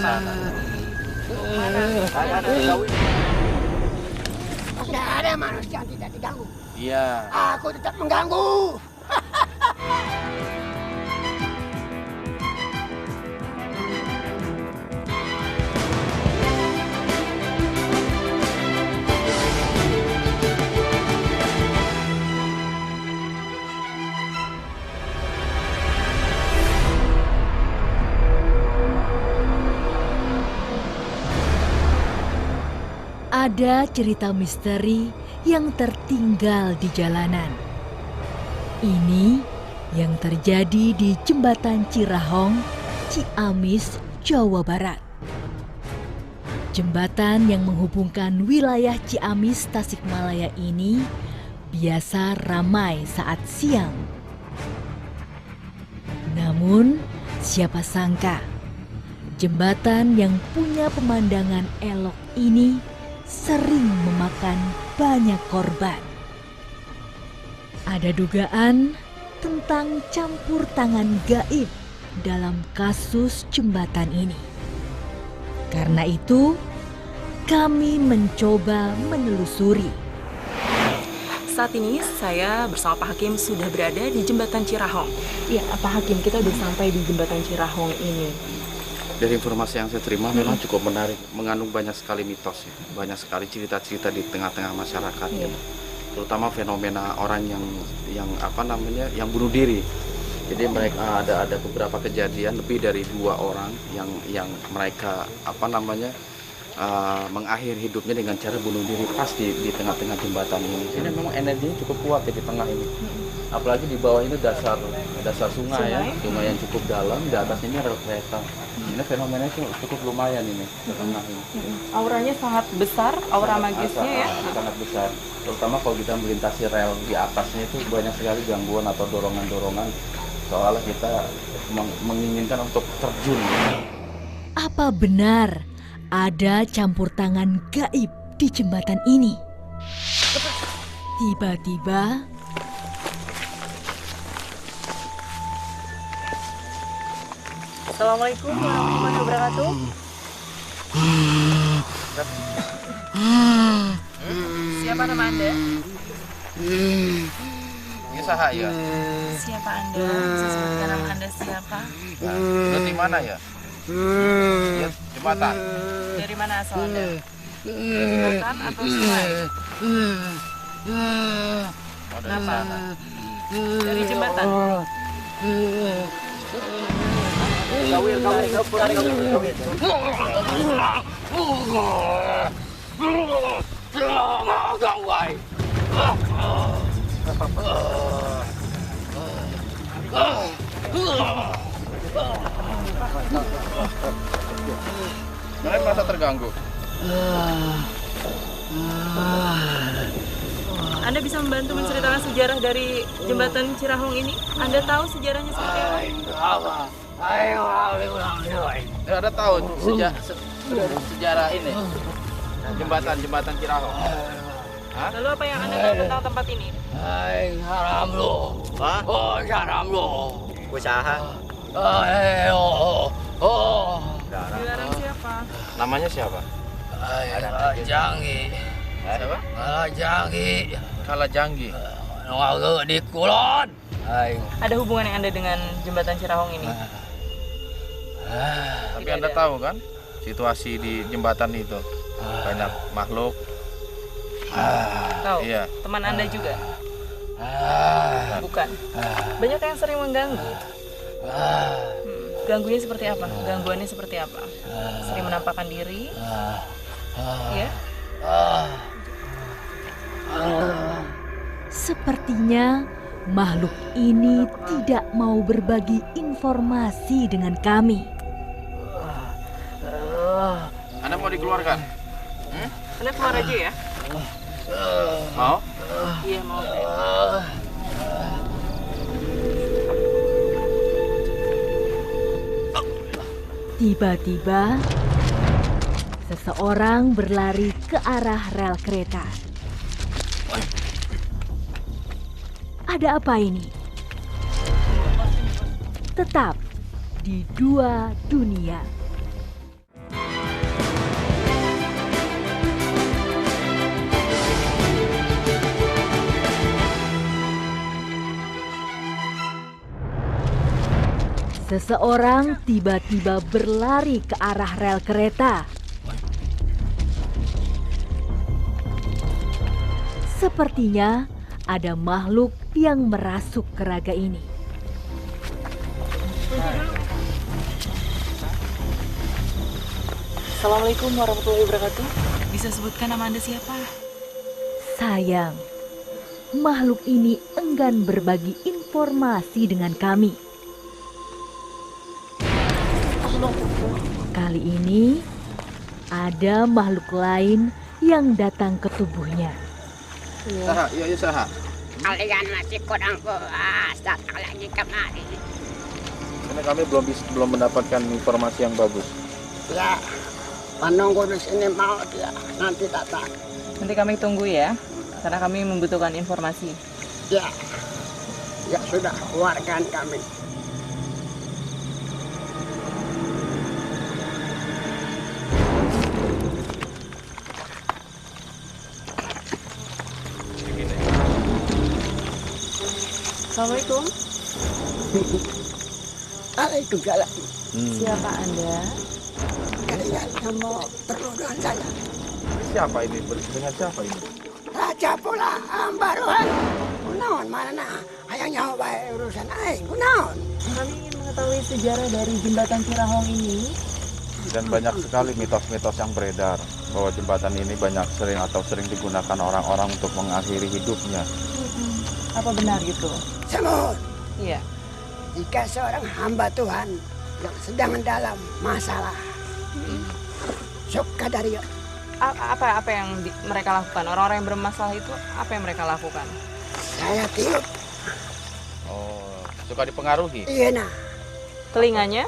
sana. Tidak ada manusia yang tidak diganggu. Iya. Aku tetap mengganggu. Ada cerita misteri yang tertinggal di jalanan. Ini yang terjadi di Jembatan Cirahong, Ciamis, Jawa Barat. Jembatan yang menghubungkan wilayah Ciamis, Tasikmalaya ini biasa ramai saat siang. Namun, siapa sangka jembatan yang punya pemandangan elok ini sering memakan banyak korban. Ada dugaan tentang campur tangan gaib dalam kasus jembatan ini. Karena itu, kami mencoba menelusuri. Saat ini saya bersama Pak Hakim sudah berada di Jembatan Cirahong. Ya, Pak Hakim, kita sudah sampai di Jembatan Cirahong ini. Dari informasi yang saya terima memang cukup menarik, mengandung banyak sekali mitos, ya. Banyak sekali cerita-cerita di tengah-tengah masyarakat, ya. Terutama fenomena orang yang bunuh diri. Jadi mereka ada beberapa kejadian lebih dari 2 orang yang mereka mengakhiri hidupnya dengan cara bunuh diri pas di tengah-tengah jembatan ini. Ini memang energinya cukup kuat ya di tengah ini. Apalagi di bawah ini dasar sungai ya, sungai yang cukup dalam, di atasnya ini rel kereta. Ini fenomenanya cukup lumayan ini di tengah ini. Auranya sangat besar, aura magisnya ya. Sangat besar. Terutama kalau kita melintasi rel di atasnya itu banyak sekali gangguan atau dorongan-dorongan seolah kita menginginkan untuk terjun. Apa benar ada campur tangan gaib di jembatan ini? Tiba-tiba Assalamualaikum warahmatullahi wabarakatuh. Siapa nama Anda? Ini saha ya? Siapa Anda? Bisa sebutkan nama Anda siapa? Nah, di mana ya? Ya, jembatan. Dari mana asal Anda? Jembatan atau sungai? Oh, dari sana. Dari jembatan. Kalian merasa terganggu? Anda bisa membantu menceritakan sejarah dari jembatan Cirahong ini? Anda tahu sejarahnya seperti apa? Ya, ada tahu sejarah ini jembatan Cirahong. Hah? Lalu apa yang Anda tahu tentang tempat ini? Salam lu. Hah? Oh, salam lu. Usaha. Dilarang siapa? Namanya siapa? Jangi. Siapa? Jangi. Kalajanggi. Ngaga di kulon. Ada hubungan yang Anda dengan jembatan Cirahong ini? Tapi Anda tahu kan situasi di jembatan itu banyak makhluk. Tahu? Iya. Teman Anda juga? Bukan. Banyak yang sering mengganggu. Ganggunya seperti apa? Gangguannya seperti apa? Sering menampakkan diri? Ya? sepertinya makhluk ini tidak mau berbagi informasi dengan kami. Anda mau dikeluarkan? Anda keluar aja ya? Mau? Iya mau. Tiba-tiba, seseorang berlari ke arah rel kereta. Ada apa ini? Tetap di dua dunia. Seseorang tiba-tiba berlari ke arah rel kereta. Sepertinya ada makhluk yang merasuk ke raga ini. Assalamualaikum warahmatullahi wabarakatuh. Bisa sebutkan nama Anda siapa? Sayang, makhluk ini enggan berbagi informasi dengan kami. Kali ini ada makhluk lain yang datang ke tubuhnya. Saha, iya saha. Kalian masih kurang puas datang lagi kemari. Karena kami belum mendapatkan informasi yang bagus. Ya, penunggu di sini mau dia nanti datang. Nanti kami tunggu ya, karena kami membutuhkan informasi. Ya, ya sudah keluarkan kami. Assalamualaikum. Waalaikumsalam. Siapa Anda? Kalian kamu perlu dengan saya. Siapa ini? Dengan siapa ini? Raja pula baruan. Kunaon mana hayang nyawa bae urusan aing. Kunaon? Kami ingin mengetahui sejarah dari jembatan Cirahong ini. Dan banyak sekali mitos-mitos yang beredar bahwa jembatan ini sering digunakan orang-orang untuk mengakhiri hidupnya. Apa benar gitu? Semut. Iya. Jika seorang hamba Tuhan yang sedang dalam masalah, suka dari Apa yang mereka lakukan? Orang-orang yang bermasalah itu apa yang mereka lakukan? saya tiup. Oh, suka dipengaruhi. Iya nah, Telinganya?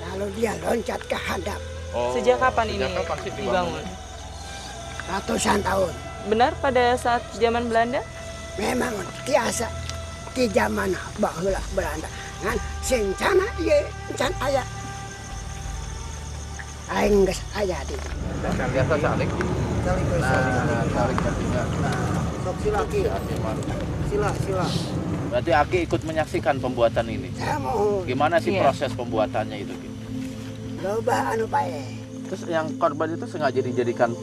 lalu dia loncat ke hadap. Oh, Sejak kapan ini kapan sih dibangun? Ratusan tahun. Benar pada saat zaman Belanda? Memang biasa di zaman baheula Belanda. Ngan sencana ieu encan aya. Aing geus aya di. Biasa salik. Salik artinya. Sok silaki. Sila. Berarti Aki ikut menyaksikan pembuatan ini. Saya mohon Gimana sih Iya. proses pembuatannya itu, Ki? loba anu bae. Terus yang korban itu sengaja dijadikan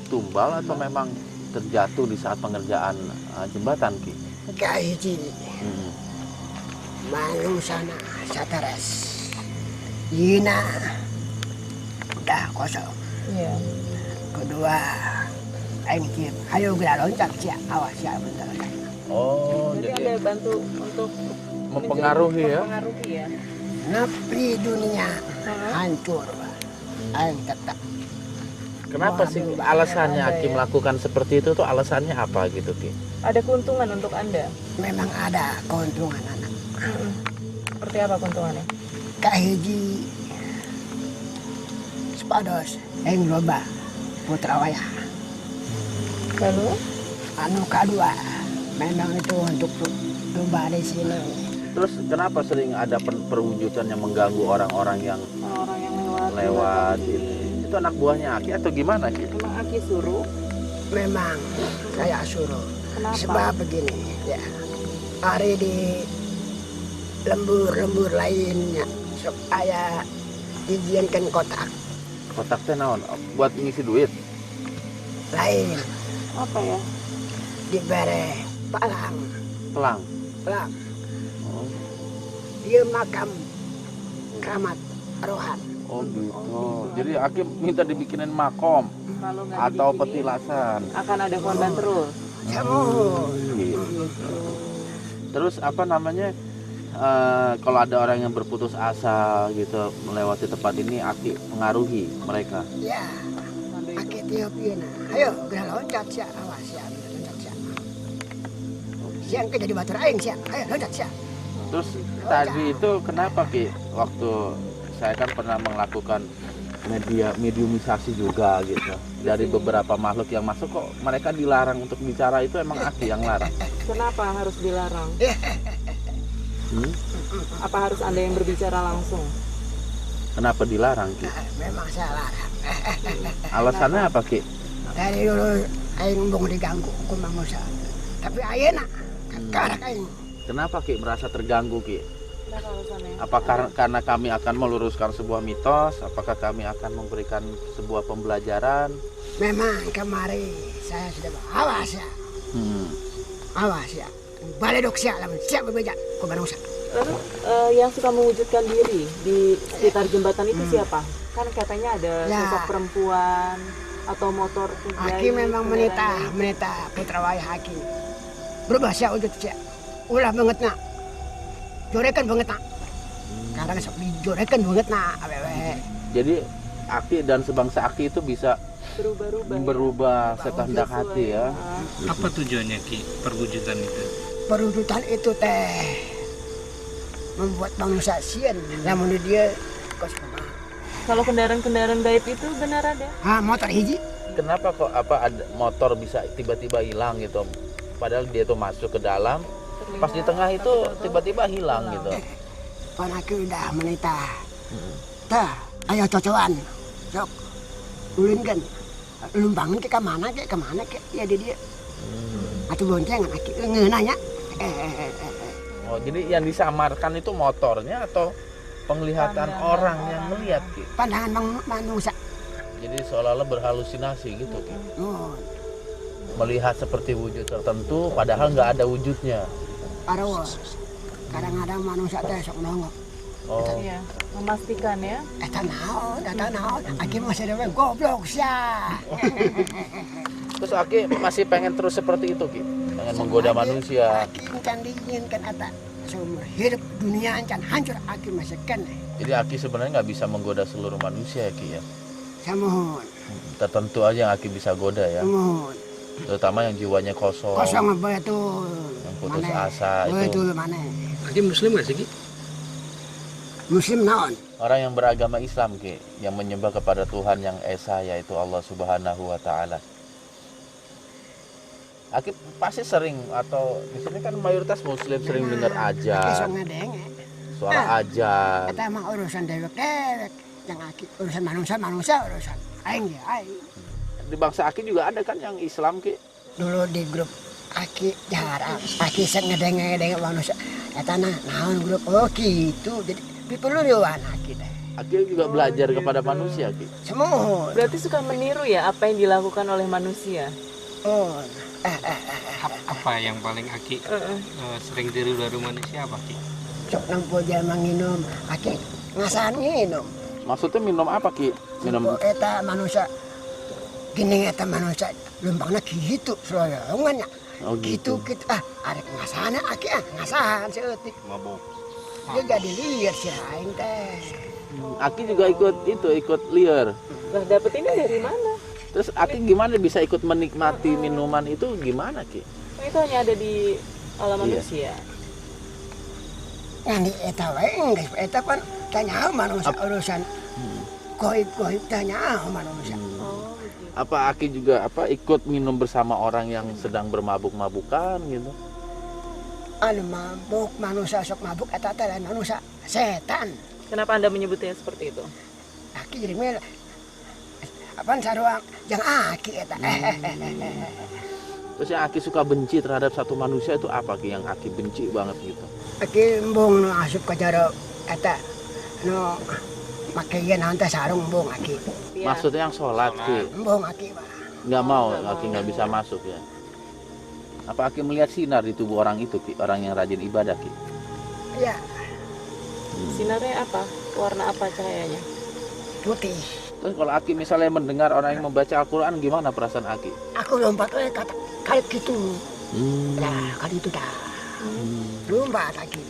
tumbal atau memang terjatuh di saat pengerjaan jembatan, Ki? Kahiji Hmm. manungsana satares. Yina udah kosong. Iya. Kedua aing kieu ayo geura loncat sia awas sia bentar. Oh, Jadi jadi Anda bantu untuk mempengaruhi ya? mempengaruhi ya. Nepi dunia hancur. Aing tetap Kenapa sih alasannya Aki melakukan seperti itu tuh alasannya apa gitu, Ki? Ada keuntungan untuk Anda. memang ada keuntungan anak. Seperti apa keuntungannya? Kahiji sepados aing loba putra wayah. Lalu? Anu kedua memang itu untuk loba di sini. Terus kenapa sering ada perwujudan yang mengganggu orang-orang yang Orang-orang yang lewat. lewat gitu? Itu anak buahnya Aki atau gimana, Ki? Emang Aki suruh? Memang saya suruh. Kenapa? Sebab begini ya. Hari di lembur-lembur lainnya supaya dijiankan kotak Kotak teh naon? Buat ngisi duit? lain Apa ya? dibere palang Pelang? Oh. Dia makam keramat rohan. Oh gitu. Jadi Aki minta dibikinin makom Kalau nggak atau dibikinin, petilasan. akan ada korban terus. Semua Gitu. Terus kalau ada orang yang berputus asa gitu melewati tempat ini, Aki pengaruhi mereka. ya pakai tiup ieu. Ayo geura loncat sia awas sia loncat sia. Siang ke jadi batur aing sia. Ayo loncat sia. Terus tadi itu kenapa, Ki? Waktu saya kan pernah melakukan mediumisasi juga gitu. Dari beberapa makhluk yang masuk kok mereka dilarang untuk bicara, itu emang Aki yang larang. Kenapa harus dilarang? Hmm? Apa harus Anda yang berbicara langsung? Kenapa dilarang, Ki? Memang saya larang. Alasannya apa, Ki? Dari dulu aing bung diganggu ku manusia. Tapi ayeuna karak aing. Kenapa, Ki, merasa terganggu, Ki? Kenapa alasannya? Apakah karena kami akan meluruskan sebuah mitos? Apakah kami akan memberikan sebuah pembelajaran? Memang kemarin saya sudah awas ya. Hmm. Awas ya. Balik dok siap lah, siap berbeda. Kau baru usah. Lalu yang suka mewujudkan diri di sekitar jembatan itu siapa? Kan katanya ada Ya. sosok perempuan atau motor Aki memang menita putra wayah Aki. Berubah siap wujud siap. Ulah banget nak. Jorekan banget nak. Kadang sok dijorekan banget nak. Awewe. Jadi Aki dan sebangsa Aki itu bisa berubah sekehendak hati ya. Apa tujuannya Ki perwujudan itu? Perwujudan itu teh membuat manusia sian. Namun dia kos Kalau kendaraan-kendaraan gaib itu benar ada? motor hiji. Kenapa kok ada motor bisa tiba-tiba hilang gitu? Padahal dia tuh masuk ke dalam, pas di tengah itu tiba-tiba hilang gitu. Pan Aki udah menita. Tah, ayo cocokan. Sok. Ulun kan. Lumbangan ke kemana ke? Ya dia. Atau boncengan Aki ngeunanya. Oh, jadi yang disamarkan itu motornya atau penglihatan orang yang melihat Ki? Pandangan manusia. Jadi seolah-olah berhalusinasi gitu Ki. Melihat seperti wujud tertentu padahal nggak ada wujudnya. Paro. Kadang-kadang manusia teh sok nongok. Oh, Iya, memastikan ya. Eta naon. Aki masih dewe goblok sia. terus Aki masih pengen terus seperti itu Ki? Pengen menggoda manusia. Aki kan diinginkan eta seumur hidup dunia can hancur Aki masih kene. Jadi Aki sebenarnya nggak bisa menggoda seluruh manusia Ki ya. Samuhun. Tertentu aja yang Aki bisa goda ya. Samuhun. Terutama yang jiwanya kosong. Kosong betul. Yang putus asa itu. Betul mana? Aki Muslim nggak sih Ki? Muslim naon? Orang yang beragama Islam Ki, yang menyembah kepada Tuhan yang esa yaitu Allah Subhanahu wa taala. Aki pasti sering atau di sini kan mayoritas muslim sering dengar Aki ajan, sok ngedenge. suara ajan. Eta mah urusan dewek-dewek. Yang Aki urusan manusia urusan aing ya aing. Di bangsa Aki juga ada kan yang Islam Ki. Dulu di grup Aki jarang. Aki sok ngedenge manusia. Eta naon grup oh gitu. Jadi pipuluan Aki teh. Aki juga belajar kepada manusia Ki. Semua. Berarti suka meniru ya apa yang dilakukan oleh manusia? Oh. Apa yang paling Aki sering tiru dari manusia apa Ki? Sok nampo jaman nginum. Aki ngasahan nginum. Maksudnya minum apa Ki? Minum Nampo eta manusia. Gini eta manusia lumpangna gitu selolongannya. oh gitu. Gitu arek ngasahan Aki ngasahan seutik. Mabok. Dia jadi liar si aing teh. Aki juga ikut liar. Lah dapet ini dari mana? Terus Aki gimana bisa ikut menikmati minuman itu gimana Ki? Itu hanya ada di alam Iya. manusia. Yang di eta wae geus eta pan tanya manusia urusan. Goib tanya manusia. Oh, gitu. Apa Aki juga ikut minum bersama orang yang sedang bermabuk-mabukan gitu? Anu mabuk manusia sok mabuk eta teh lain manusia setan. Kenapa Anda menyebutnya seperti itu? Aki jadi mel apaan saruang yang Aki eta. Terus yang Aki suka benci terhadap satu manusia itu apa Ki yang Aki benci banget gitu? Aki embung nu asup ka jero eta nu make ieu naon teh sarung embung Aki. Iya. Maksudnya yang sholat Ki? Embung Aki mah. Nggak mau, Aki nggak bisa masuk ya? Apa Aki melihat sinar di tubuh orang itu Ki? Orang yang rajin ibadah Ki? Ya, Sinarnya apa? Warna apa cahayanya? putih. Terus kalau Aki misalnya mendengar orang yang membaca Al-Quran gimana perasaan Aki? Aku lompat we kata kali gitu. Nah, kali itu dah. Lompat Aki.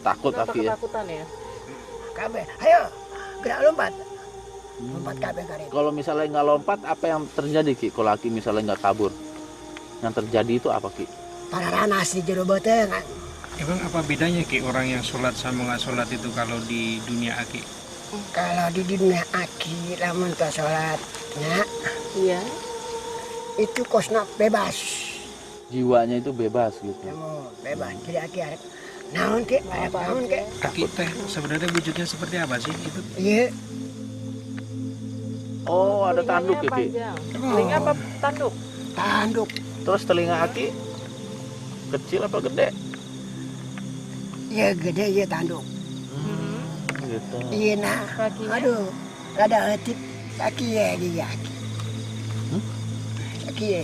Takut Kenapa Aki ya? ketakutan ya? Kabeh, ayo gerak lompat. Lompat kabeh kali. Kalau misalnya nggak lompat apa yang terjadi Ki? Kalau Aki misalnya nggak kabur? Yang terjadi itu apa Ki? Pararanas di jero beuteungan. Emang apa bedanya Ki orang yang sholat sama nggak sholat itu kalau di dunia Aki? Kalau di dunia Aki lamun teu salatnya Iya. itu kosna bebas. Jiwanya itu bebas gitu. Kamu bebas. Jadi Aki arek naon ke? Arek naon ke? Aki teh sebenarnya wujudnya seperti apa sih itu? Iya, Oh ada tanduk ya Ki? Panjang. Telinga apa tanduk? tanduk. Terus telinga Aki kecil apa gede? Iya gede iya tanduk. gitu. Iya nah. Kakinya? Aduh, rada letip kaki ya dia. Kaki ya.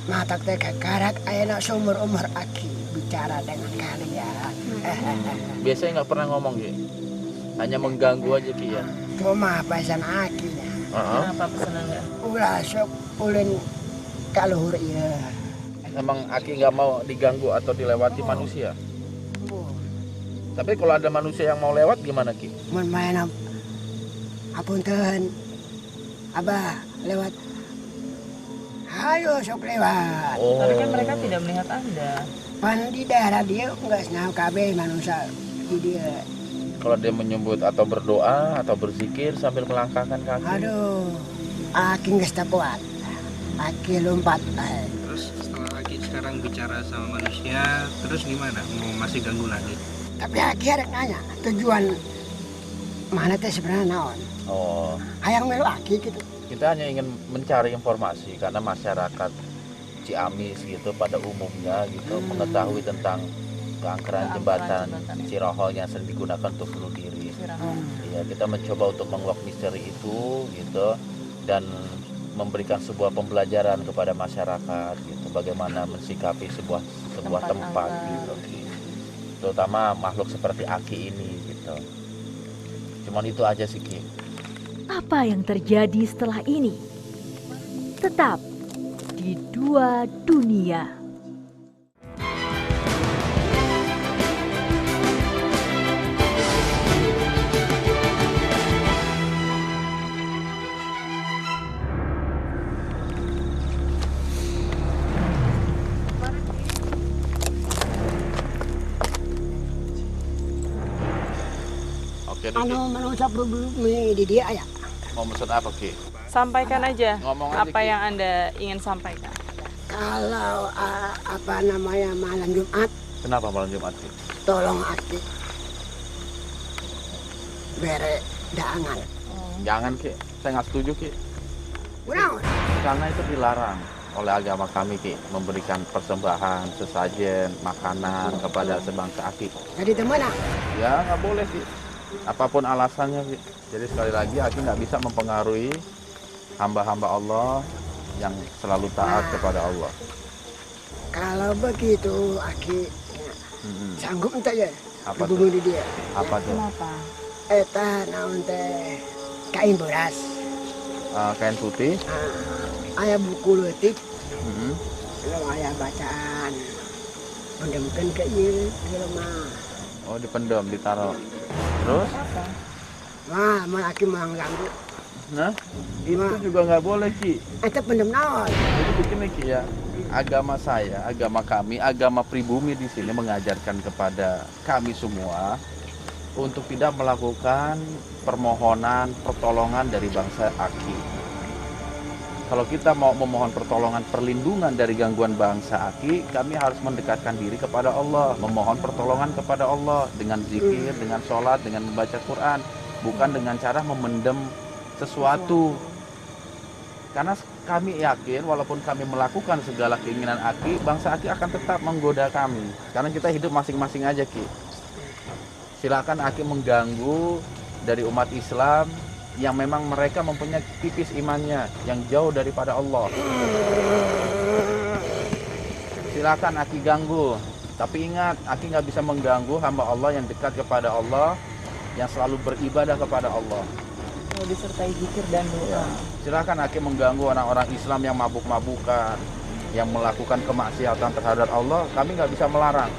Mata teh karak ayana seumur umur aki bicara dengan kalian. Biasanya nggak pernah ngomong ya, hanya mengganggu aja Ki ya. Cuma pesan akinya. Kenapa pesanannya? Ulah sok ulin kaluhur iya. Emang Aki nggak mau diganggu atau dilewati manusia. Tapi kalau ada manusia yang mau lewat gimana Ki? Mun main apunten. Abah lewat. Ayo sok lewat. Oh. Tapi kan mereka tidak melihat Anda. Pan di daerah dia nggak senang kabeh manusia di dia. Kalau dia menyebut atau berdoa atau berzikir sambil melangkahkan kaki. Aduh, aki nggak kuat. Aki lompat. Terus setelah Aki sekarang bicara sama manusia, terus gimana? Mau masih ganggu lagi? Tapi aki ada nanya tujuan mana teh sebenarnya naon. Oh, Hayang melu aki gitu. kita hanya ingin mencari informasi karena masyarakat Ciamis gitu pada umumnya gitu mengetahui tentang keangkeran jembatan Cirohol yang sering digunakan untuk bunuh diri. Ya, kita mencoba untuk menguak misteri itu gitu dan memberikan sebuah pembelajaran kepada masyarakat gitu bagaimana mensikapi sebuah tempat gitu. Terutama makhluk seperti Aki ini gitu. Cuman itu aja sih Ki. Apa yang terjadi setelah ini? Tetap di Dua Dunia. Oke, Anu manusia berbumi di dia ya. mau pesan apa Ki? Sampaikan aja Ngomong aja, apa Ki. yang Anda ingin sampaikan. Kalau apa namanya malam Jumat, Kenapa malam Jumat Ki? tolong aki bere daangan. Jangan Ki, saya nggak setuju Ki. Kurang. Karena itu dilarang oleh agama kami Ki, memberikan persembahan, sesajen, makanan kepada sebangsa Aki. Jadi teman Ya nggak boleh Ki, apapun alasannya Ki. Jadi sekali lagi Aki nggak bisa mempengaruhi hamba-hamba Allah yang selalu taat kepada Allah. kalau begitu aki sanggup entah ya Apa berbumi di dia. Apa tuh? Kenapa? Eta naon teh kain beras. Kain putih. Aya buku leutik, Mm-mm. lalu aya bacaan. Pendemkeun ke ieu di lemah. Oh dipendam, ditaruh. Terus? Wah, mun aki mah ganggu. Nah, itu juga nggak boleh Ki. Eta pendem naon? Jadi begini Ki ya, agama saya, agama kami, agama pribumi di sini mengajarkan kepada kami semua untuk tidak melakukan permohonan pertolongan dari bangsa Aki. Kalau kita mau memohon pertolongan perlindungan dari gangguan bangsa Aki, kami harus mendekatkan diri kepada Allah, memohon pertolongan kepada Allah dengan zikir, dengan sholat, dengan membaca Quran, bukan dengan cara memendam sesuatu. Karena kami yakin walaupun kami melakukan segala keinginan Aki, bangsa Aki akan tetap menggoda kami. Karena kita hidup masing-masing aja Ki. Silakan Aki mengganggu dari umat Islam yang memang mereka mempunyai tipis imannya, yang jauh daripada Allah. Silakan Aki ganggu, tapi ingat Aki nggak bisa mengganggu hamba Allah yang dekat kepada Allah, yang selalu beribadah kepada Allah. Disertai zikir dan doa. Silakan Aki mengganggu orang-orang Islam yang mabuk-mabukan, yang melakukan kemaksiatan terhadap Allah, kami nggak bisa melarang.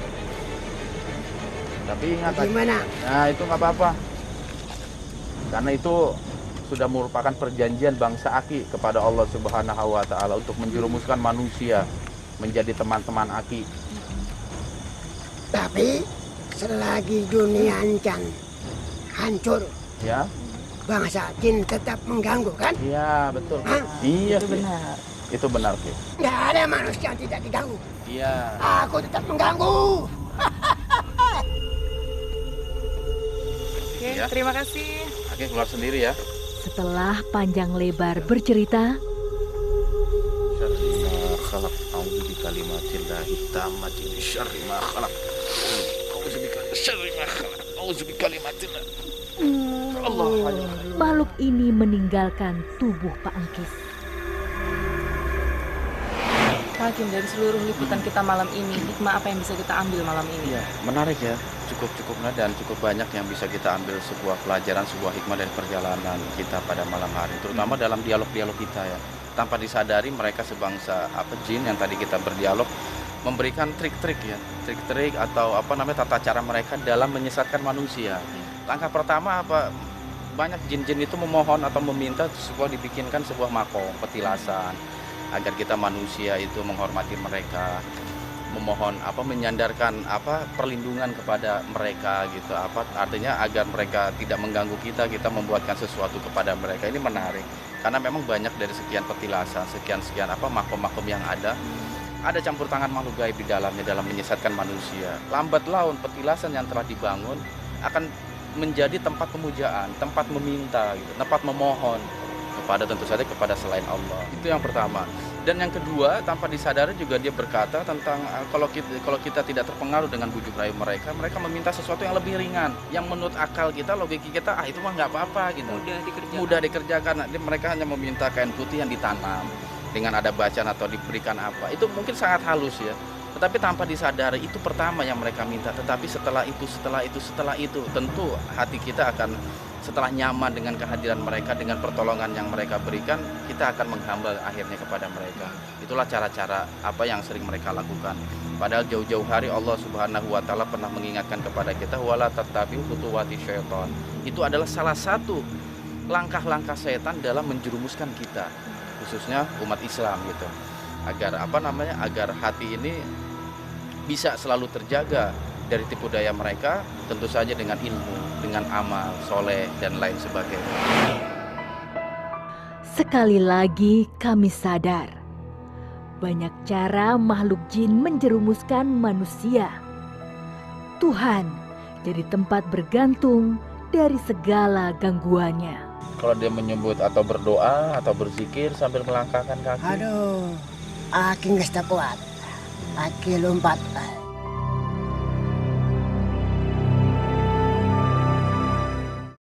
Tapi ingat, Gimana? nah itu nggak apa-apa. Karena itu sudah merupakan perjanjian bangsa Aki kepada Allah Subhanahu wa Ta'ala untuk menjerumuskan manusia menjadi teman-teman Aki. Tapi selagi dunia encan hancur, Ya, bangsa jin tetap mengganggu kan? iya betul. Hah? Iya, Itu Ki. benar. Itu benar Ki. Nggak ada manusia yang tidak diganggu. Iya. Aku tetap mengganggu. Oke, Ya. terima kasih. Aki keluar sendiri ya. Setelah panjang lebar bercerita, Syarri ma khalaq, a'udzu bikalimatillah tammati min syarri ma khalaq. A'udzu bika syarri ma khalaq. A'udzubikalimatillah. Allah. Makhluk ini meninggalkan tubuh Pak Engkis. Pak Hakim, dari seluruh liputan kita malam ini, hikmah apa yang bisa kita ambil malam ini? Iya, menarik ya. Cukup dan cukup banyak yang bisa kita ambil sebuah pelajaran, sebuah hikmah dari perjalanan kita pada malam hari, terutama dalam dialog-dialog kita ya. Tanpa disadari mereka sebangsa jin yang tadi kita berdialog memberikan trik-trik ya, trik-trik atau tata cara mereka dalam menyesatkan manusia. Langkah pertama banyak jin-jin itu memohon atau meminta dibikinkan sebuah makom, petilasan, agar kita manusia itu menghormati mereka, memohon menyandarkan perlindungan kepada mereka gitu, artinya agar mereka tidak mengganggu kita membuatkan sesuatu kepada mereka. Ini menarik karena memang banyak dari sekian petilasan, sekian makom-makom yang ada campur tangan makhluk gaib di dalamnya dalam menyesatkan manusia. Lambat laun petilasan yang telah dibangun akan menjadi tempat pemujaan, tempat meminta gitu, tempat memohon tentu saja kepada selain Allah. Itu yang pertama. Dan yang kedua, tanpa disadari juga dia berkata tentang kalau kita tidak terpengaruh dengan bujuk rayu mereka meminta sesuatu yang lebih ringan, yang menurut akal kita, logika kita itu mah nggak apa-apa gitu. Mudah dikerjakan. Mereka hanya meminta kain putih yang ditanam dengan ada bacaan atau diberikan apa. Itu mungkin sangat halus ya. Tetapi tanpa disadari itu pertama yang mereka minta. Tetapi setelah itu tentu hati kita akan, setelah nyaman dengan kehadiran mereka, dengan pertolongan yang mereka berikan, kita akan menghamba akhirnya kepada mereka. Itulah cara-cara yang sering mereka lakukan. Padahal jauh-jauh hari Allah Subhanahu wa Ta'ala pernah mengingatkan kepada kita, wala tattabi'u khutuwati syaitan. Itu adalah salah satu langkah-langkah setan dalam menjerumuskan kita, khususnya umat Islam gitu. Agar agar hati ini bisa selalu terjaga dari tipu daya mereka, tentu saja dengan ilmu, dengan amal, soleh, dan lain sebagainya. Sekali lagi kami sadar, banyak cara makhluk jin menjerumuskan manusia. Tuhan jadi tempat bergantung dari segala gangguannya. Kalau dia menyebut atau berdoa atau berzikir sambil melangkahkan kaki. Aduh, aki nggak kuat. Aki lompat.